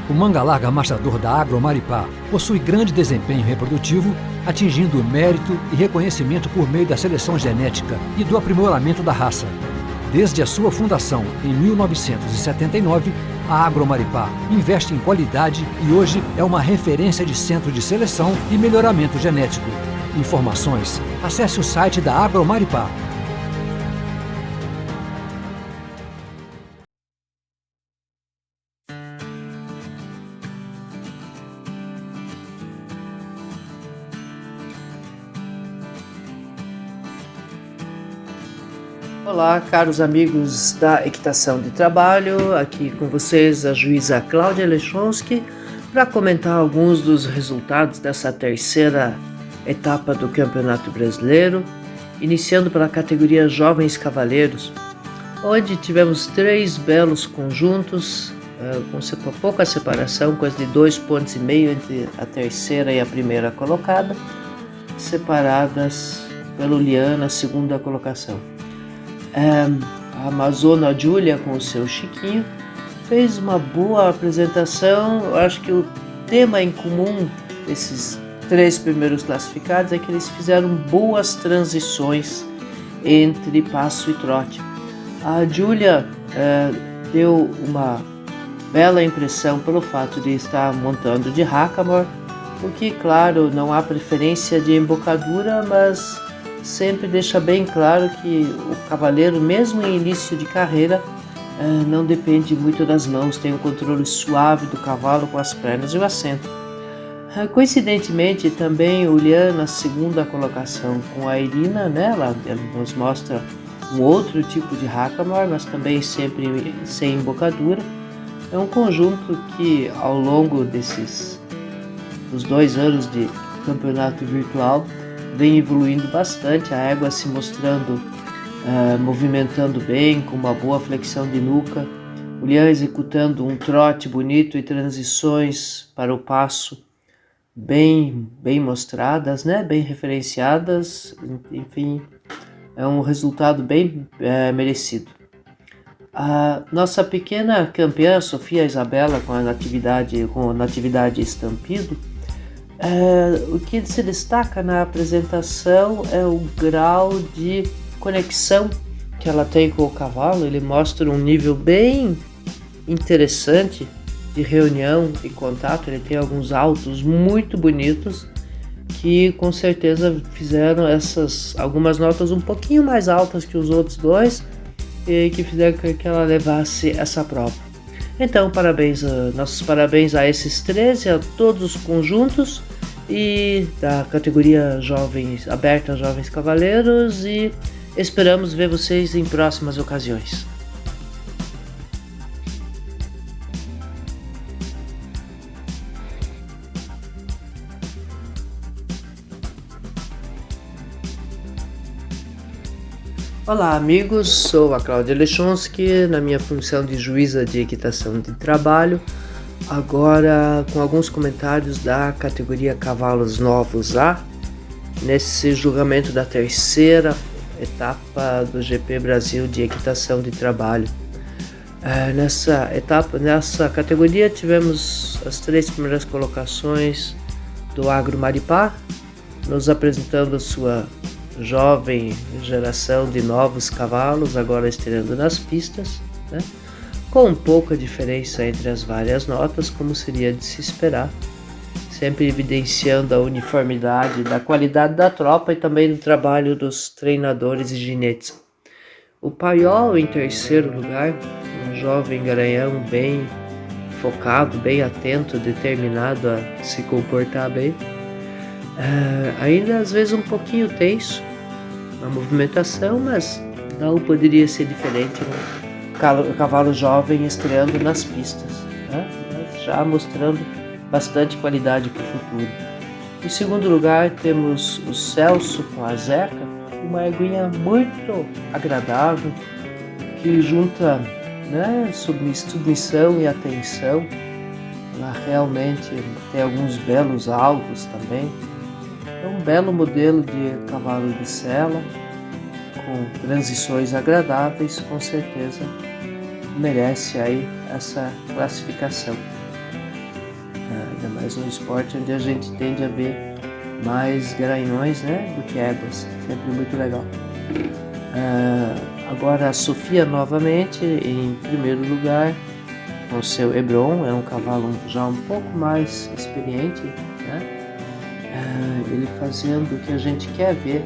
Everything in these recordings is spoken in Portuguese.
O manga larga mastrador da Agro Maripá possui grande desempenho reprodutivo, atingindo mérito e reconhecimento por meio da seleção genética e do aprimoramento da raça. Desde a sua fundação em 1979, a Agro Maripá investe em qualidade e hoje é uma referência de centro de seleção e melhoramento genético. Informações: acesse o site da Agro Maripá. Olá, caros amigos da Equitação de Trabalho, aqui com vocês a juíza Cláudia Lechonsky para comentar alguns dos resultados dessa terceira etapa do Campeonato Brasileiro, iniciando pela categoria Jovens Cavaleiros, onde tivemos 3 belos conjuntos, com pouca separação, coisa de 2,5 pontos entre a terceira e a primeira colocada, separadas pelo Lian na segunda colocação. A Amazona Júlia com o seu Chiquinho fez uma boa apresentação. Eu acho que o tema em comum desses 3 primeiros classificados é que eles fizeram boas transições entre passo e trote. A Júlia deu uma bela impressão pelo fato de estar montando de hackamore, porque, claro, não há preferência de embocadura, mas sempre deixa bem claro que o cavaleiro, mesmo em início de carreira, não depende muito das mãos, tem um controle suave do cavalo com as pernas e o assento. Coincidentemente, também o Lian na segunda colocação com a Irina, né? Ela nos mostra um outro tipo de hackamore, mas também sempre sem embocadura. É um conjunto que, ao longo dos 2 anos de campeonato virtual, vem evoluindo bastante, a égua se mostrando, movimentando bem, com uma boa flexão de nuca, o Lian executando um trote bonito e transições para o passo bem mostradas, né? Bem referenciadas, enfim, é um resultado bem merecido. A nossa pequena campeã, Sofia Isabela, com a Natividade Estampido, o que se destaca na apresentação é o grau de conexão que ela tem com o cavalo. Ele mostra um nível bem interessante de reunião e contato. Ele tem alguns altos muito bonitos que com certeza fizeram algumas notas um pouquinho mais altas que os outros 2 e que fizeram com que ela levasse essa prova. Então, nossos parabéns a esses 13, a todos os conjuntos e da categoria aberta Jovens Cavaleiros, e esperamos ver vocês em próximas ocasiões. Olá amigos, sou a Cláudia Lechonsky, na minha função de juíza de equitação de trabalho, agora com alguns comentários da categoria Cavalos Novos A, nesse julgamento da terceira etapa do GP Brasil de equitação de trabalho. Nessa categoria tivemos as 3 primeiras colocações do Agro Maripá, nos apresentando a sua jovem geração de novos cavalos, agora estreando nas pistas, né? Com pouca diferença entre as várias notas, como seria de se esperar, sempre evidenciando a uniformidade da qualidade da tropa e também do trabalho dos treinadores e ginetes. O Paiol em terceiro lugar, um jovem garanhão bem focado, bem atento, determinado a se comportar bem. Ainda às vezes um pouquinho tenso na movimentação, mas não poderia ser diferente, um cavalo jovem estreando nas pistas, né? Mas já mostrando bastante qualidade para o futuro. Em segundo lugar temos o Celso com a Zeca, uma eguinha muito agradável que junta, né, submissão e atenção. Ela realmente tem alguns belos alvos também. É um belo modelo de cavalo de sela, com transições agradáveis, com certeza merece aí essa classificação. ainda mais no esporte onde a gente tende a ver mais garanhões, né, do que éguas, sempre muito legal. Agora a Sofia novamente em primeiro lugar com o seu Hebron, é um cavalo já um pouco mais experiente, né? Ele fazendo o que a gente quer ver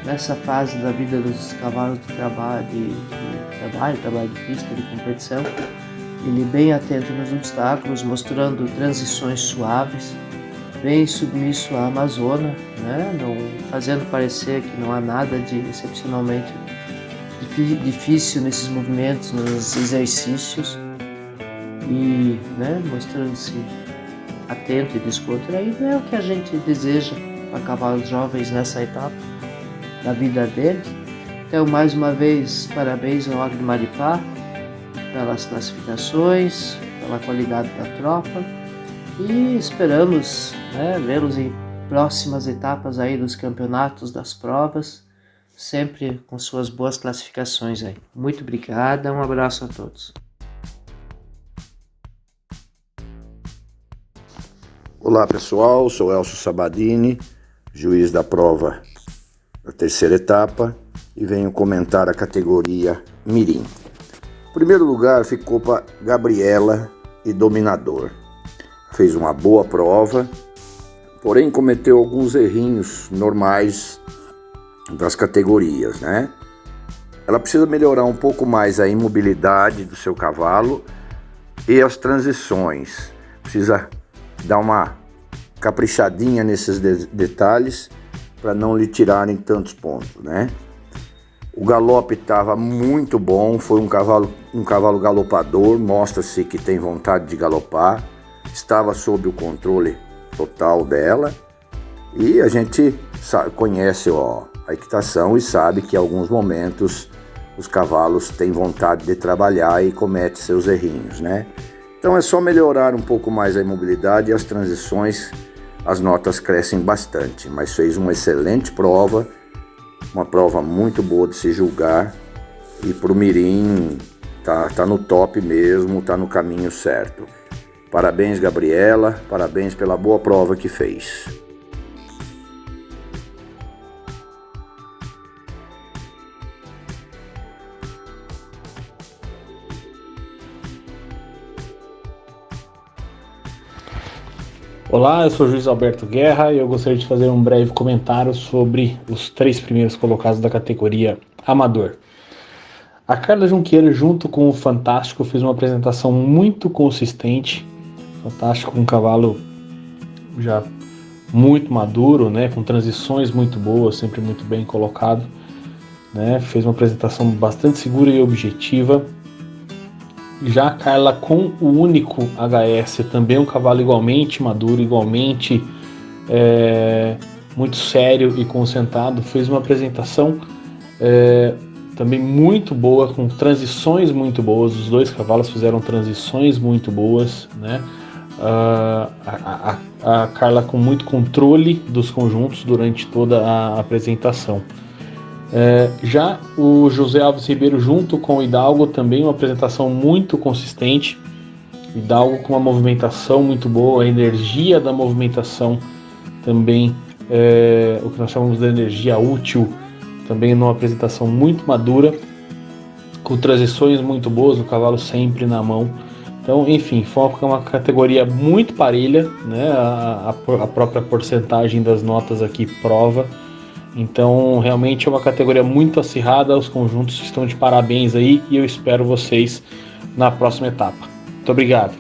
nessa fase da vida dos cavalos de trabalho de pista, de competição. Ele bem atento nos obstáculos, mostrando transições suaves, bem submisso à Amazona, né? Não, fazendo parecer que não há nada de excepcionalmente difícil nesses movimentos, nos exercícios, e, né, mostrando-se atento e descontraído. É o que a gente deseja para cavalos jovens nessa etapa da vida deles. Então, mais uma vez, parabéns ao Águia de Maripá pelas classificações, pela qualidade da tropa, e esperamos, né, vê-los em próximas etapas aí dos campeonatos, das provas, sempre com suas boas classificações aí. Muito obrigada, um abraço a todos. Olá pessoal, sou Elcio Sabadini, juiz da prova da terceira etapa, e venho comentar a categoria Mirim. O primeiro lugar ficou para Gabriela e Dominador. Fez uma boa prova, porém cometeu alguns errinhos normais das categorias, né? Ela precisa melhorar um pouco mais a imobilidade do seu cavalo e as transições. Precisa dar uma caprichadinha nesses detalhes para não lhe tirarem tantos pontos, né? O galope estava muito bom, foi um cavalo galopador, mostra-se que tem vontade de galopar, estava sob o controle total dela, e a gente conhece a equitação e sabe que em alguns momentos os cavalos têm vontade de trabalhar e cometem seus errinhos, né? Então é só melhorar um pouco mais a imobilidade e as transições, as notas crescem bastante, mas fez uma excelente prova, uma prova muito boa de se julgar, e para o Mirim tá no top mesmo, tá no caminho certo. Parabéns, Gabriela, parabéns pela boa prova que fez. Olá, eu sou o juiz Alberto Guerra e eu gostaria de fazer um breve comentário sobre os 3 primeiros colocados da categoria Amador. A Carla Junqueira, junto com o Fantástico, fez uma apresentação muito consistente. Fantástico, um cavalo já muito maduro, né, com transições muito boas, sempre muito bem colocado, né, fez uma apresentação bastante segura e objetiva. Já a Carla com o único HS, também um cavalo igualmente maduro, igualmente muito sério e concentrado, fez uma apresentação também muito boa, com transições muito boas. Os 2 cavalos fizeram transições muito boas, né? A Carla com muito controle dos conjuntos durante toda a apresentação. Já o José Alves Ribeiro junto com o Hidalgo, também uma apresentação muito consistente. Hidalgo com uma movimentação muito boa, a energia da movimentação também, o que nós chamamos de energia útil, também numa apresentação muito madura, com transições muito boas, o cavalo sempre na mão. Então, enfim, foi uma categoria muito parelha, né? A própria porcentagem das notas aqui prova. Então, realmente é uma categoria muito acirrada, os conjuntos estão de parabéns aí e eu espero vocês na próxima etapa. Muito obrigado.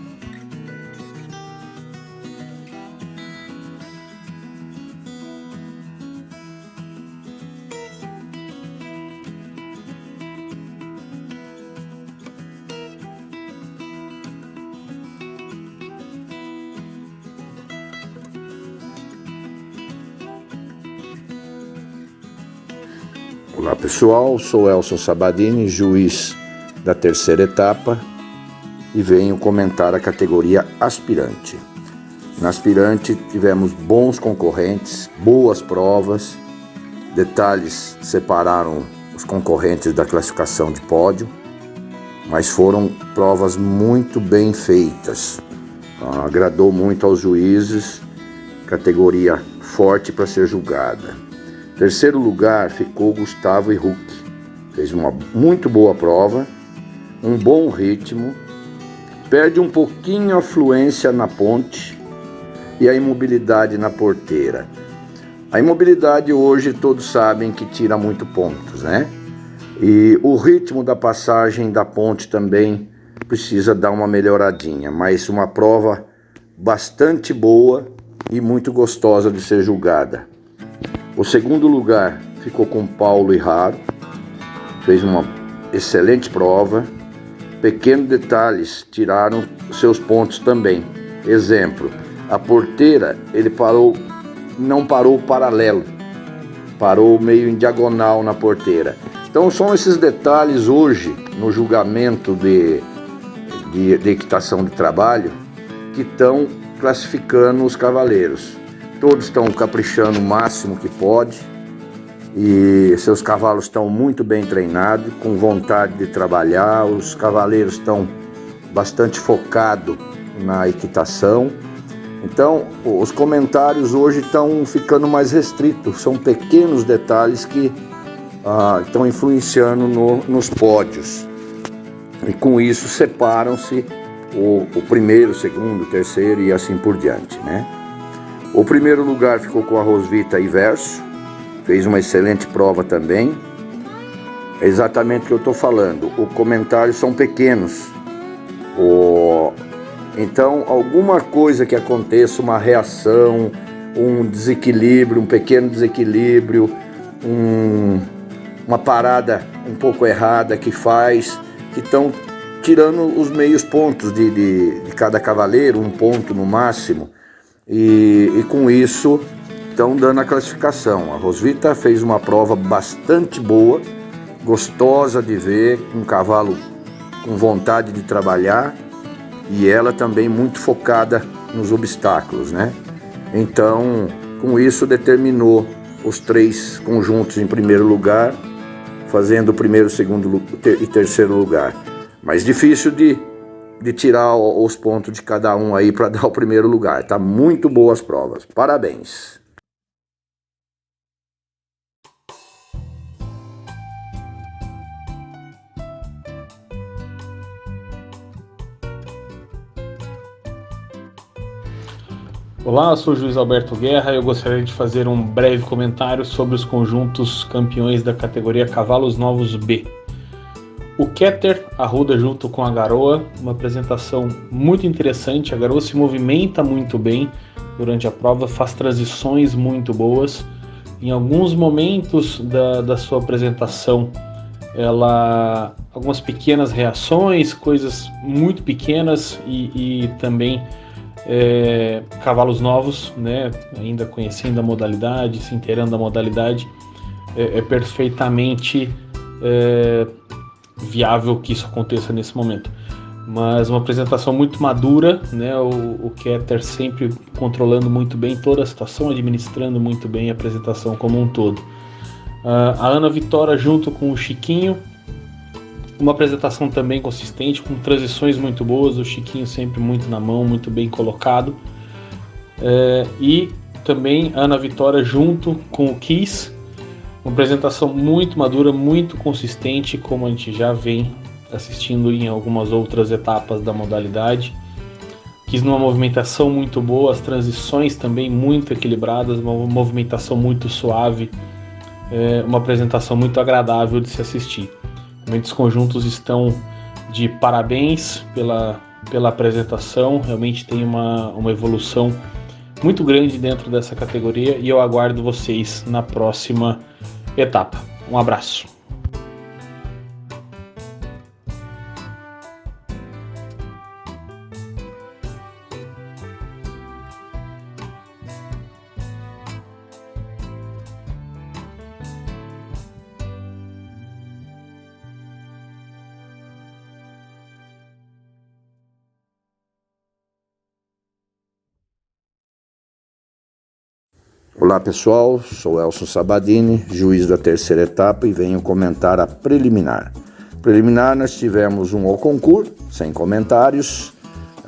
Olá pessoal, sou Elcio Sabadini, juiz da terceira etapa, e venho comentar a categoria aspirante. Na aspirante tivemos bons concorrentes, boas provas, detalhes separaram os concorrentes da classificação de pódio, mas foram provas muito bem feitas. agradou muito aos juízes, categoria forte para ser julgada. Terceiro lugar ficou Gustavo Huck, fez uma muito boa prova, um bom ritmo, perde um pouquinho a fluência na ponte e a imobilidade na porteira. A imobilidade hoje todos sabem que tira muito pontos, né? E o ritmo da passagem da ponte também precisa dar uma melhoradinha, mas uma prova bastante boa e muito gostosa de ser julgada. O segundo lugar ficou com Paulo Irraro, fez uma excelente prova. Pequenos detalhes tiraram seus pontos também. Exemplo, a porteira ele não parou paralelo, parou meio em diagonal na porteira. Então são esses detalhes hoje no julgamento de equitação de trabalho que estão classificando os cavaleiros. Todos estão caprichando o máximo que pode e seus cavalos estão muito bem treinados, com vontade de trabalhar. Os cavaleiros estão bastante focados na equitação. Então, os comentários hoje estão ficando mais restritos. São pequenos detalhes que estão influenciando nos pódios. E com isso separam-se o primeiro, o segundo, o terceiro e assim por diante, né? O primeiro lugar ficou com a Rosvita Iverso, fez uma excelente prova também. É exatamente o que eu estou falando, os comentários são pequenos. Então, alguma coisa que aconteça, uma reação, um desequilíbrio, um pequeno desequilíbrio, uma parada um pouco errada que estão tirando os meios pontos de cada cavaleiro, 1 ponto no máximo, e com isso estão dando a classificação. A Rosvita fez uma prova bastante boa, gostosa de ver, um cavalo com vontade de trabalhar, e ela também muito focada nos obstáculos, né? Então, com isso determinou os 3 conjuntos em primeiro lugar, fazendo o primeiro, segundo e terceiro lugar. Mas difícil de tirar os pontos de cada um aí para dar o primeiro lugar. Tá muito boas as provas. Parabéns. Olá, eu sou o juiz Alberto Guerra e eu gostaria de fazer um breve comentário sobre os conjuntos campeões da categoria Cavalos Novos B. O Keter arruda junto com a Garoa, uma apresentação muito interessante. A Garoa se movimenta muito bem durante a prova, faz transições muito boas. Em alguns momentos da sua apresentação, algumas pequenas reações, coisas muito pequenas e também cavalos novos, né? Ainda conhecendo a modalidade, se inteirando da modalidade, é perfeitamente viável que isso aconteça nesse momento. Mas uma apresentação muito madura, né? O Keter sempre controlando muito bem toda a situação, administrando muito bem a apresentação como um todo. A Ana Vitória junto com o Chiquinho, uma apresentação também consistente, com transições muito boas, o Chiquinho sempre muito na mão, muito bem colocado. E também a Ana Vitória junto com o Kiss, uma apresentação muito madura, muito consistente, como a gente já vem assistindo em algumas outras etapas da modalidade. Kiss numa movimentação muito boa, as transições também muito equilibradas, uma movimentação muito suave, uma apresentação muito agradável de se assistir. Os conjuntos estão de parabéns pela apresentação, realmente tem uma evolução muito grande dentro dessa categoria e eu aguardo vocês na próxima etapa. Um abraço. Olá pessoal, sou Elson Sabadini, juiz da terceira etapa e venho comentar a preliminar. Preliminar nós tivemos um au concurso, sem comentários,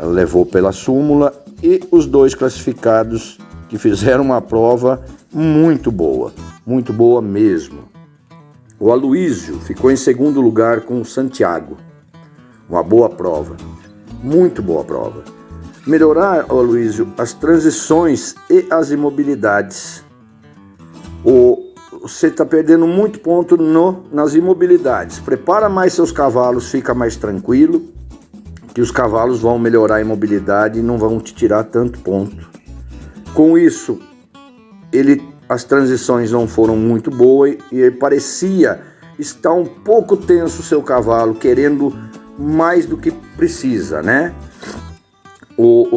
levou pela súmula, e os 2 classificados que fizeram uma prova muito boa mesmo. O Aloísio ficou em segundo lugar com o Santiago. Uma boa prova, muito boa prova. Melhorar, Aloísio, as transições e as imobilidades. Você está perdendo muito ponto nas imobilidades. Prepara mais seus cavalos, fica mais tranquilo, que os cavalos vão melhorar a imobilidade e não vão te tirar tanto ponto. Com isso, as transições não foram muito boas e parecia estar um pouco tenso o seu cavalo, querendo mais do que precisa, né?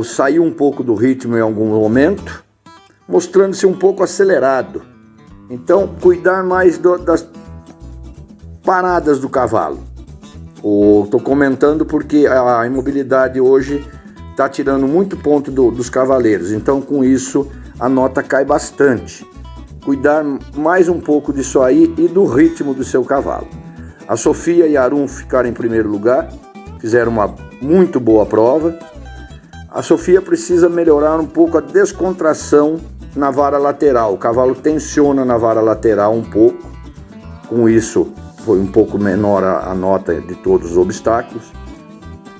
Saiu um pouco do ritmo em algum momento, mostrando-se um pouco acelerado. Então, cuidar mais das paradas do cavalo. Estou comentando porque a imobilidade hoje está tirando muito ponto dos cavaleiros, então com isso a nota cai bastante. Cuidar mais um pouco disso aí e do ritmo do seu cavalo. A Sofia e a Arum ficaram em primeiro lugar, fizeram uma muito boa prova. A Sofia precisa melhorar um pouco a descontração na vara lateral. O cavalo tensiona na vara lateral um pouco, com isso foi um pouco menor a nota de todos os obstáculos.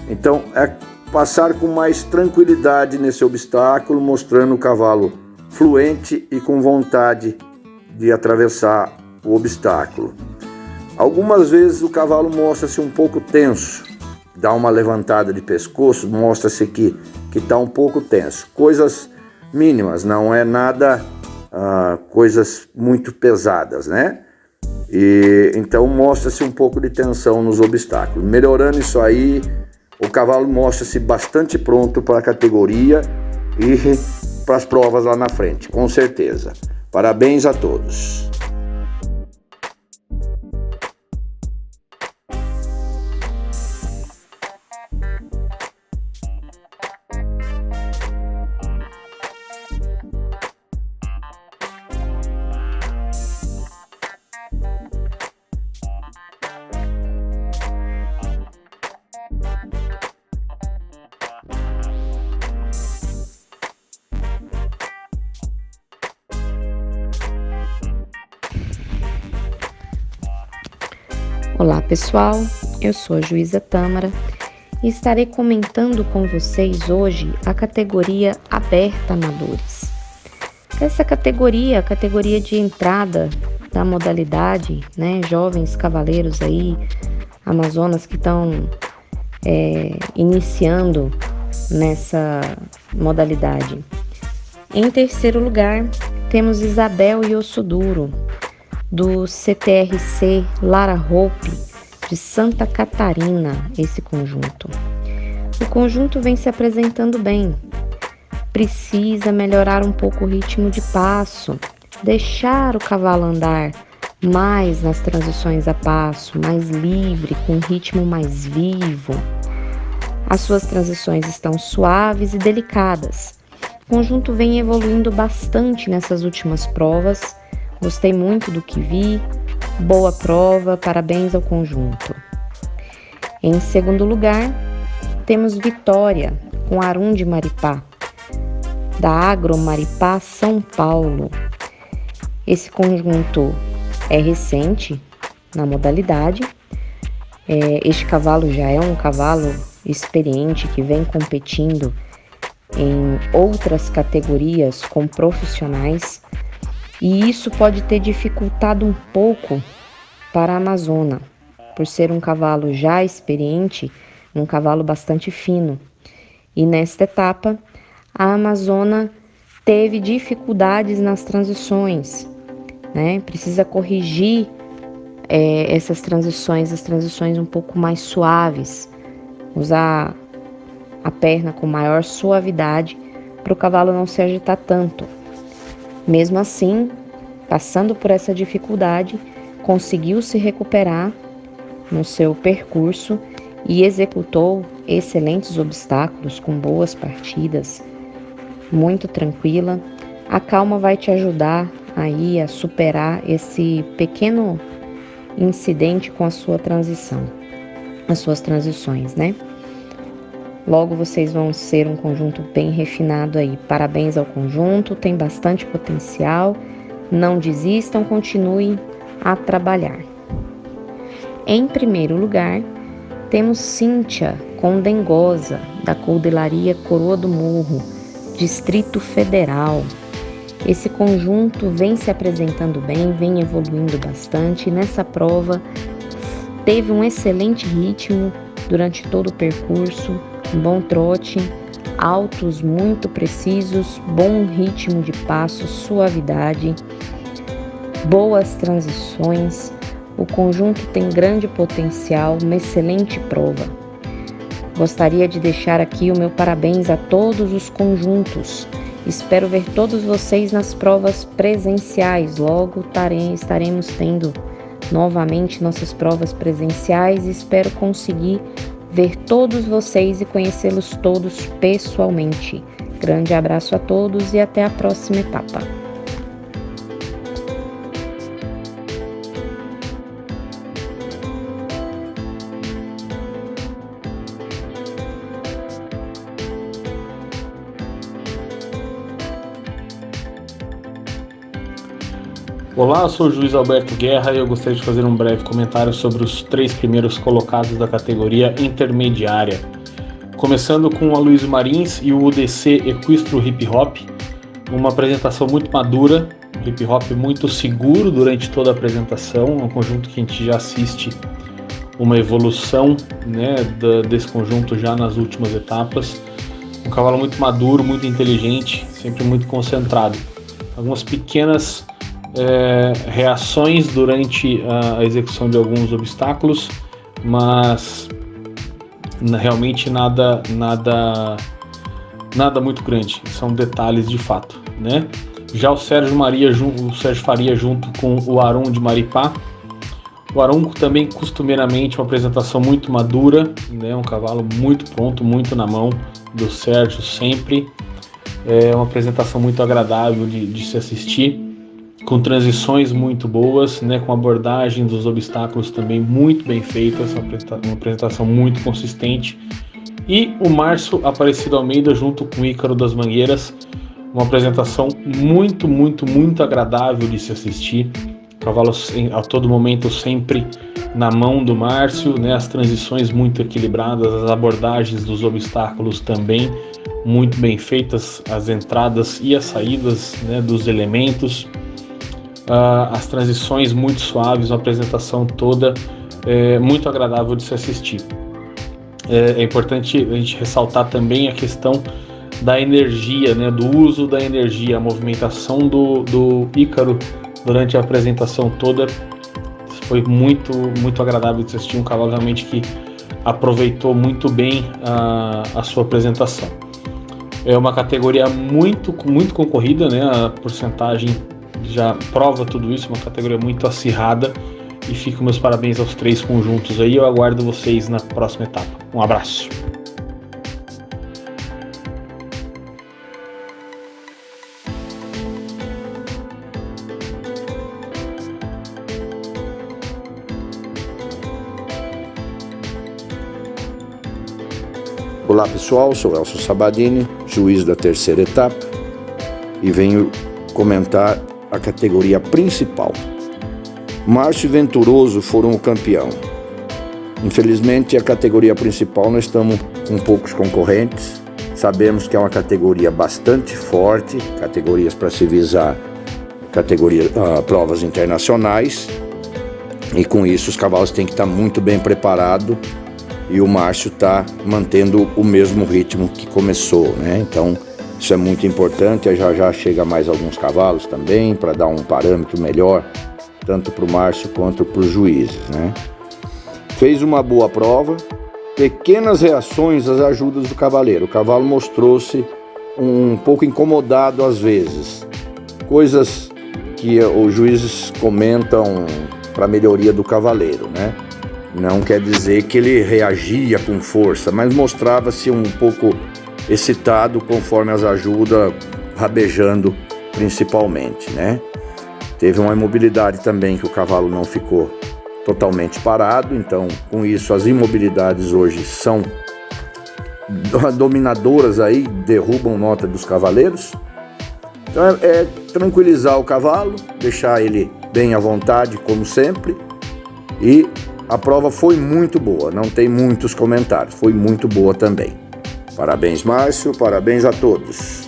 Então é passar com mais tranquilidade nesse obstáculo, mostrando o cavalo fluente e com vontade de atravessar o obstáculo. Algumas vezes o cavalo mostra-se um pouco tenso, dá uma levantada de pescoço, mostra-se que está um pouco tenso. Coisas mínimas, não é nada, coisas muito pesadas, né? E então mostra-se um pouco de tensão nos obstáculos. Melhorando isso aí, o cavalo mostra-se bastante pronto para a categoria e para as provas lá na frente, com certeza. Parabéns a todos. Olá pessoal, eu sou a juíza Tâmara e estarei comentando com vocês hoje a categoria Aberta Amadores. Essa categoria, a categoria de entrada da modalidade, né, jovens cavaleiros aí, amazonas que estão iniciando nessa modalidade. Em terceiro lugar, temos Isabel e Osso Duro, do CTRC Lara Hope, de Santa Catarina, esse conjunto. O conjunto vem se apresentando bem. Precisa melhorar um pouco o ritmo de passo, deixar o cavalo andar mais nas transições a passo, mais livre, com um ritmo mais vivo. As suas transições estão suaves e delicadas. O conjunto vem evoluindo bastante nessas últimas provas. Gostei muito do que vi, boa prova, parabéns ao conjunto. Em segundo lugar, temos Vitória, com Arum de Maripá, da Agro Maripá, São Paulo. Esse conjunto é recente na modalidade. Este cavalo já é um cavalo experiente que vem competindo em outras categorias com profissionais. E isso pode ter dificultado um pouco para a Amazona, por ser um cavalo já experiente, um cavalo bastante fino. E nesta etapa, a Amazona teve dificuldades nas transições, né? Precisa corrigir essas transições, as transições um pouco mais suaves, usar a perna com maior suavidade para o cavalo não se agitar tanto. Mesmo assim, passando por essa dificuldade, conseguiu se recuperar no seu percurso e executou excelentes obstáculos com boas partidas, muito tranquila. A calma vai te ajudar aí a superar esse pequeno incidente com a sua transição, as suas transições, né? Logo vocês vão ser um conjunto bem refinado aí. Parabéns ao conjunto, tem bastante potencial. Não desistam, continuem a trabalhar. Em primeiro lugar, temos Cíntia Condengosa, da Coldelaria Coroa do Morro, Distrito Federal. Esse conjunto vem se apresentando bem, vem evoluindo bastante. Nessa prova, teve um excelente ritmo durante todo o percurso, um bom trote, altos muito precisos, bom ritmo de passo, suavidade, boas transições. O conjunto tem grande potencial, uma excelente prova. Gostaria de deixar aqui o meu parabéns a todos os conjuntos. Espero ver todos vocês nas provas presenciais. Logo estaremos tendo novamente nossas provas presenciais. Espero conseguir ver todos vocês e conhecê-los todos pessoalmente. Grande abraço a todos e até a próxima etapa. Olá, eu sou o juiz Alberto Guerra e eu gostaria de fazer um breve comentário sobre os 3 primeiros colocados da categoria intermediária. Começando com o Aloysio Marins e o UDC Equistro Hip Hop, uma apresentação muito madura, um hip hop muito seguro durante toda a apresentação, um conjunto que a gente já assiste uma evolução, né, desse conjunto já nas últimas etapas. Um cavalo muito maduro, muito inteligente, sempre muito concentrado. Algumas pequenas reações durante a execução de alguns obstáculos, mas realmente nada muito grande, são detalhes de fato, né? Já o Sérgio Faria junto com o Arum de Maripá. O Arum também costumeiramente uma apresentação muito madura, né? Um cavalo muito pronto, muito na mão do Sérgio sempre. É uma apresentação muito agradável de se assistir, com transições muito boas, né, com abordagem dos obstáculos também muito bem feitas, uma apresentação muito consistente. E o Márcio Aparecido Almeida junto com o Ícaro das Mangueiras, uma apresentação muito agradável de se assistir. Cavalo a todo momento sempre na mão do Márcio, né, as transições muito equilibradas, as abordagens dos obstáculos também muito bem feitas, as entradas e as saídas, né, dos elementos. As transições muito suaves, uma apresentação toda muito agradável de se assistir. É importante a gente ressaltar também a questão da energia, né, do uso da energia, a movimentação do Ícaro durante a apresentação toda. Foi muito agradável de se assistir, um cavalo realmente que aproveitou muito bem a sua apresentação. É uma categoria muito concorrida, né, a porcentagem já prova tudo isso, uma categoria muito acirrada, e fico meus parabéns aos 3 conjuntos aí. Eu aguardo vocês na próxima etapa. Um abraço. Olá pessoal, sou Elcio Sabadini, juiz da terceira etapa, e venho comentar a categoria principal. Márcio e Venturoso foram o campeão. Infelizmente, a categoria principal nós estamos com poucos concorrentes. Sabemos que é uma categoria bastante forte, categorias para se visar provas internacionais, e com isso os cavalos têm que estar muito bem preparados, e o Márcio está mantendo o mesmo ritmo que começou, né? Então isso é muito importante. Já chega mais alguns cavalos também para dar um parâmetro melhor, tanto para o Márcio quanto para os juízes, né? Fez uma boa prova, pequenas reações às ajudas do cavaleiro. O cavalo mostrou-se um pouco incomodado às vezes, coisas que os juízes comentam para melhoria do cavaleiro, né? Não quer dizer que ele reagia com força, mas mostrava-se um pouco excitado conforme as ajudas, rabejando principalmente, né? Teve uma imobilidade também, que o cavalo não ficou totalmente parado, então com isso as imobilidades hoje são dominadoras aí derrubam nota dos cavaleiros. Então é tranquilizar o cavalo, deixar ele bem à vontade, como sempre. E a prova foi muito boa, não tem muitos comentários, foi muito boa também. Parabéns, Márcio, parabéns a todos.